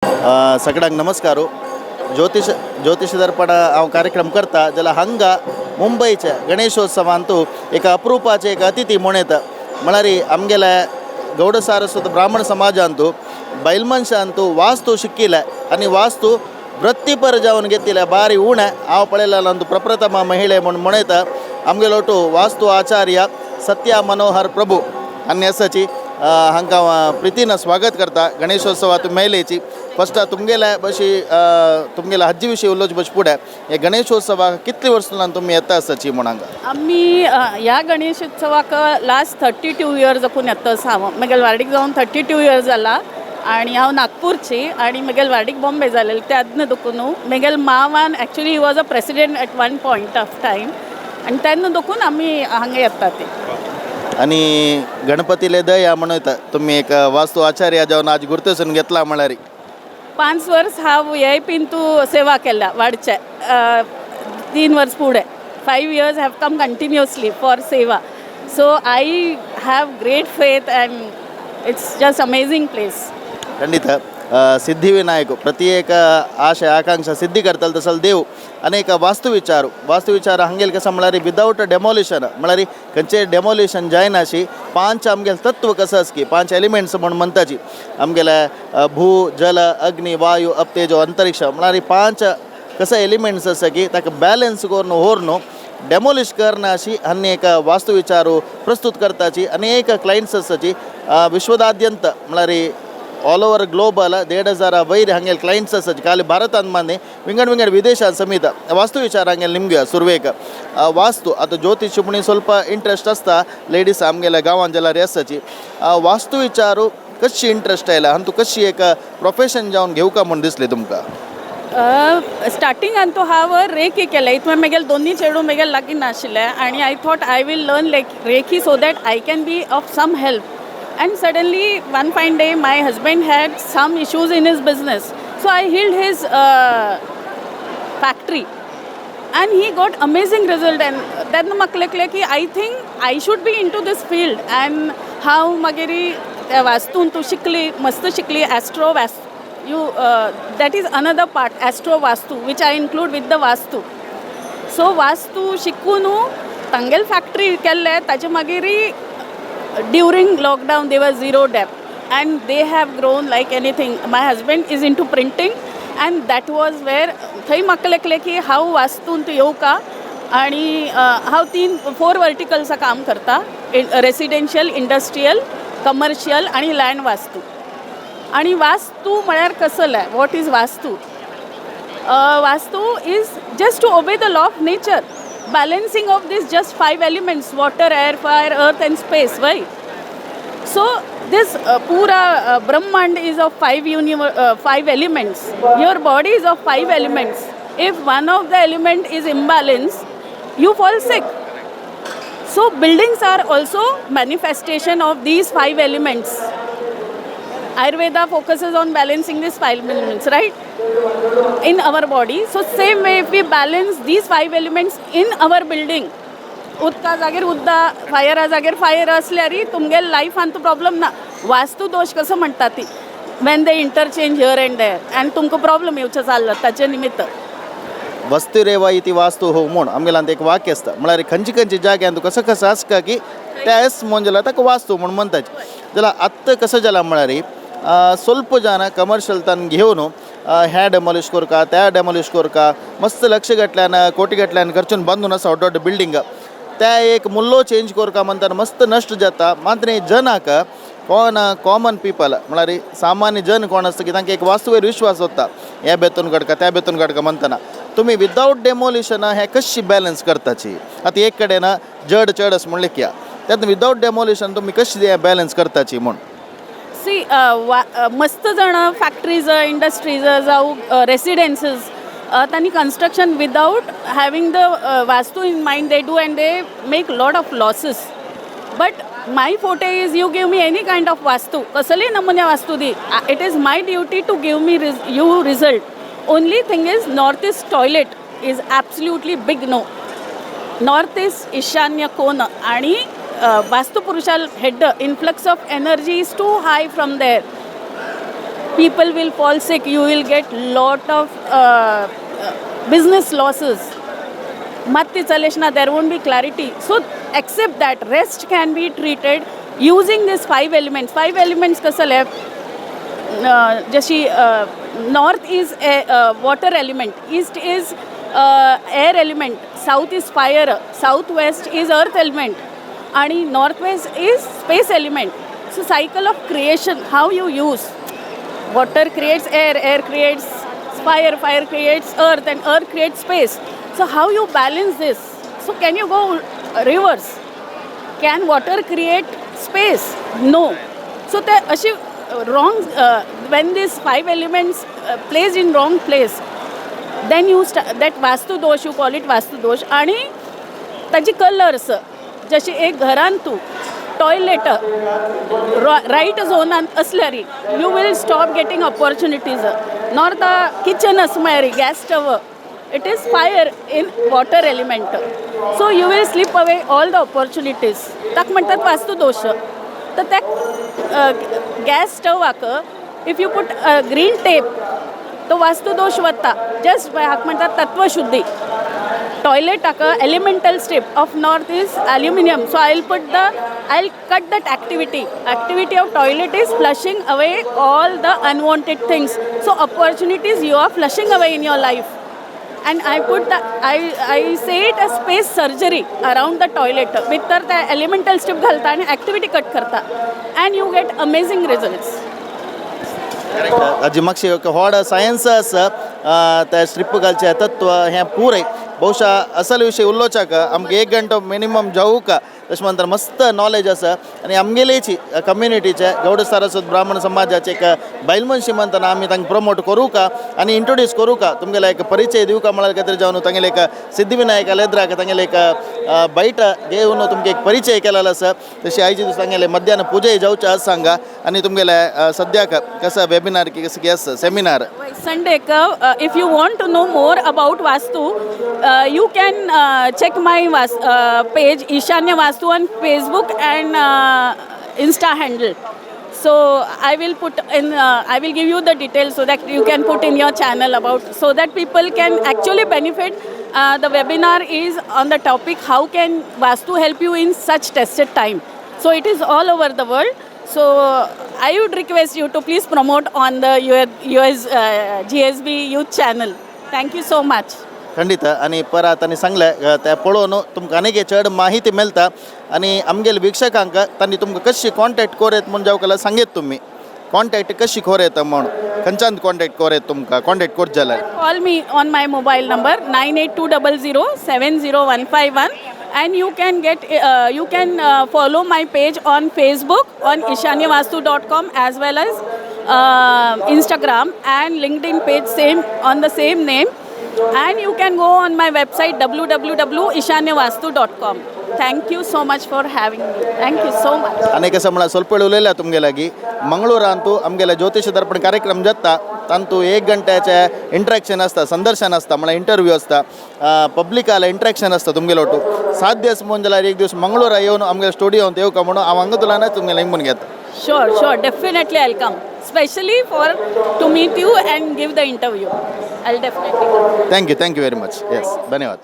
सगळ्यांक नमस्कारू. ज्योतिष दर्पण हांव कार्यक्रम करता जाल्यार हांगा मुंबईच्या गणेशोत्सवांतू एक अप्रुपाचे एक अतिथी म्हणून येता म्हळ्यार आमगेल्या गौड सारस्वत ब्राह्मण समाजांतू बैल मनशांतू वास्तू शिकिल्ले आनी वास्तू वृत्तीपर जावन घेतिल्ले बारी उणे हांव पळयलेलो प्रप्रथम महिळे म्हणून म्हणयता आमगे लोटू वास्तू आचार्य सत्या मनोहर प्रभू आनी आसाची हांकां प्रितीन स्वागत करता गणेशोत्सवात महिलेची. फर्स्ट तुमगेल्या बशी तुमगेल्या हज्जी विशीं उलोवचे बशी फुडें हे गणेशोत्सवाक कितली वर्सां तुमी येता आसाची म्हण हांगा? आमी ह्या गणेशोत्सवाक लास्ट 32 इयर्स जावन येता आसा. हांव म्हगेल वाडीक जावन 32 इयर्स जाला आनी हांव नागपूरची आनी म्हगेल वाडीक बॉम्बे जालेली तेन्ना देखून म्हगेल मावान actually he was a president at one point of time आनी तेन्ना देखून आमी हांगा येता ते. आनी गणपतीले दया म्हणयता तुमी एक वास्तू आचार्य जावन आज गुर्तसून घेतला म्हळ्यार 5 वर्स हांव VIP सेवा केल्या वाडचे 3 वर्स फुडें 5 years have come continuously for सेवा. So I have great faith and it's just amazing place. ಖಂಡಿತ ಸಿದ್ಧಿವಿನಾಯಕ ಪ್ರತಿ ಏಕ ಆಶೆ ಆಕಾಂಕ್ಷ ಸಿದ್ಧಿ करतल तसल देव अनेक वास्तुविचार हंगेल कसं म्हळ्यार विदाउट डेमोलिशन म्हळ्यार खंयचे डेमोलिशन जायना अशी 5 आमगेल तत्व कसं आस की 5 एलिमेंट्स म्हण म्हणटाची आमगेले भू जल अग्नी वायू अप तेजो अंतरिक्ष म्हळ्यार 5 कसं एलिमेंट्स आसा की ताका बॅलन्स करून व्हरून डेमोलिश करना अशी अनेक वास्तुविचारू प्रस्तुत करताची अनेक क्लायंट्स आसाची विश्वदाद्यंत म्हळ्यार ऑल ओवर ग्लोबल 1,500 वयर हंगेल क्लायंट्स आसाची खाली भारतान मान्य विंगड विदेशान समीत वास्तुविचार हंगेल निमगे सुरवेक वास्तू आता ज्योतिष म्हणून ಸ್ವಲ್ಪ इंट्रस्ट आसता लेडीज आमगेल्या गांवांत जाल्यार आसाची वास्तुविचारू कशी इंट्रस्ट आयला आनी तूं कशी एक प्रोफेशन जावन घेवका म्हूण दिसलें तुमकां? स्टार्टिंगान तो हांव रेकी केलें हितून म्हगेल दोनी चेडूं म्हगेल लागीं नाशिल्ले आनी I thought I will learn reiki so that I can be of some help. And suddenly one fine day my husband had some issues in his business, so I healed his factory and he got amazing result. And then म्हाका लागलें की I think I should be into this field. And हांव मागीर वास्तून तूं शिकली मस्त शिकली astro vastu you that is another part astro vastu which I include with the vastu. So vastu शिकून तांगेल फॅक्टरी केल्ले ताचे मागीर during lockdown they were zero debt and they have grown like anything. My husband is into printing and that was where थंय म्हाका लागलें की हांव वास्तूंत येवका आनी हांव 3-4 वर्टिकल्सां काम करता रेसिडेन्शियल इंडस्ट्रियल कमर्शियल आनी लँड वास्तू. आनी वास्तू म्हळ्यार कसले what is vastu? Vastu is just to obey the law of nature. Balancing of this just 5 elements water air fire earth and space, right? So this pura brahmand is of 5 elements. Your body is of 5 elements. If one of the element is imbalanced you fall sick. So buildings are also manifestation of these 5 elements. Ayurveda focuses on balancing these 5 elements, right, in our body. So same way if we balance these 5 elements in our building, उदका जागेर उदका फायरा जागेर fire असल्यारी तुमगेल लायफान तो problem ना. वास्तू दोष कसो म्हणटा ती when they interchange here and there आनी तुमकां प्रॉब्लम येवचो चाललो ताचे निमित्त. वस्तुरेवा इति वास्तु हो म्हूण आमगेल्यान एक वाक्य आसता म्हळ्यार खंयची जाग्यान तुका कसं कसं आसता की त्या एस म्हूण जाल्यार ताका वास्तू म्हूण म्हणटाची. जाल्यार आत्तां कसं जालां म्हळ्यार ಸ್ವಲ್ಪ ಜನ ಕಮರ್ಷಿಯಲ್ ತನ್ನ घेवन ह्या डेमोलिश करता त्या डेमोलिश करता मस्त लक्ष गटल्यान कोटी गटल्यान खर्चून बांदून आसा दೊಡ್ಡ बिल्डिंग त्या एक मुल्लो चेंज करता म्हणटा मस्त नष्ट जाता. मात्र जनाक कोण कॉमन पीपल म्हळ्यार सामान्य जन कोण आसता की तांकां एक वास्तूवर विश्वास होता ह्या बेतून काडका त्या बेतून काडका म्हणटना तुमी विदाउट डेमोलिशन हे कशी बॅलन्स करताची? आतां एक कडेन जड चड अशें म्हणलें की त्यात विदाउट डेमोलिशन तुमी कशी बॅलन्स करताची म्हूण? सी मस्त जण फॅक्टरीज इंडस्ट्रीज जावं रेसिडेन्सीज तांणी construction without having the vastu in mind they do and they make lot of losses. But my forte is you give me any kind of vastu कसली नमुन्या वास्तू दी. It is my duty to give me you result. Only thing is north east toilet is absolutely big no. North east ईशान्य कोन आणि वास्तु पुरुषाल head influx of energy is too high from there. people will fall sick, you will get lot of business losses. Matti Chaleshna, there won't be clarity. So accept that rest can be treated using these 5 elements. 5 elements कसा left? जशी north is a water element, east is air element, south is fire, southwest is earth element, आणि northwest is space element. So cycle of creation, how you use. Water creates air, air creates fire, fire creates earth, and earth creates space. So how you balance this? So can you go reverse? Can water create space? No. So the अशी wrong, when these 5 elements placed in wrong place, then you that vastu dosh, you call it vastu dosh. आणि ताची colours जशी एक घरान तूं toilet right झोनान असल्यार you will stop getting opportunities. Nor the kitchen असल्यार gas stove, it is fire in water element. So you will slip away all the opportunities. ताक म्हणटात वास्तू दोश. तर त्या गॅस स्टवाक if you put green tape तो वास्तू दोष वता. जस्ट बाय हाक म्हणटात तत्वशुद्धी. टॉयलेटाक elemental strip of north is aluminum. So I'll cut that activity. Activity of toilet is flushing away all the unwanted things. So opportunities you are flushing away in your life. And I put the I say it as space surgery around the toilet. भितर the elemental strip घालता आणि activity cut करता, and you get amazing results. अजी म्हाका व्हड science आसा त्या strip घालचे तत्व हें पुरे बहुशा असल विषय उलोवच्याक आमकां 1 घंटो मिनिमम जावूं तशें म्हणटा मस्त नॉलेज आसा. आनी आमगेलेची कम्युनिटीचे गौड सारस्वत ब्राह्मण समाजाचे एक बायलमनशी म्हणटना आमी तांकां प्रमोट करूं का आनी इंट्रोड्यूस करूं का, तुमगेला एक परिचय दिवं का म्हळ्यार कितें जावन तांगेले एक सिद्धिविनायक आलेद्राक तांगेले एक बैठ घेवन तुमकां एक परिचय केलेलो आसा. तशी आयचे दीस तांगेले मध्यान पुजे जावचे आज सांगा. आनी तुमगेले सद्याक कसं वेबिनार की कसं आसा seminar Sunday, if you want to know more about Vastu, you can check my page Ishanya Vastu on Facebook and Insta handle. So I will give you the details so that you can put in your channel about, so that people can actually benefit. The webinar is on the topic how can Vastu help you in such tested time. So it is all over the world. So I would request you to please promote on the GSB youth channel. Thank you so much. खंडित. आणि परत तांणी सांगलें त्या पळोवन तुमकां आनीक चड माहिती मेळटा. आनी आमगेल्या वीक्षकांक तांणी तुमकां कशी कॉन्टॅक्ट करेत म्हूण जावं जाल्यार सांगेत तुमी कॉन्टॅक्ट कशी करेत म्हूण खंयच्यान कॉन्टॅक्ट करेत तुमकां कॉन्टॅक्ट करत जाल्यार. Call me on my mobile number 9820070151. And you can follow my page on Facebook on ishanyavastu.com as well as Instagram and LinkedIn page on the same name. And you can go on my website www.ishanyavastu.com. Thank you so much for having me. Thank you so much. अनेक समळा ಸ್ವಲ್ಪ उलयल्या तुमगेलागी मंगळूरांतू आमगेले ज्योतिष दर्पण कार्यक्रम जाता तांतू 1 घंट्याचे interaction आसता, संदर्शन आसता, म्हळ्यार interview आसता, पब्लिकाला इंटरॅक्शन आसता तुमगेलोटू 7 दीस म्हणून जाल्यार 1 दीस मंगळूरा येवन आमगे स्टुडियोंत येवं का म्हणून हांव हांगा तुलानच तुमगेला इंगून घेता. Sure, definitely I'll come, especially to meet you and give the interview. I'll definitely come. Thank you very much. Yes, धन्यवाद.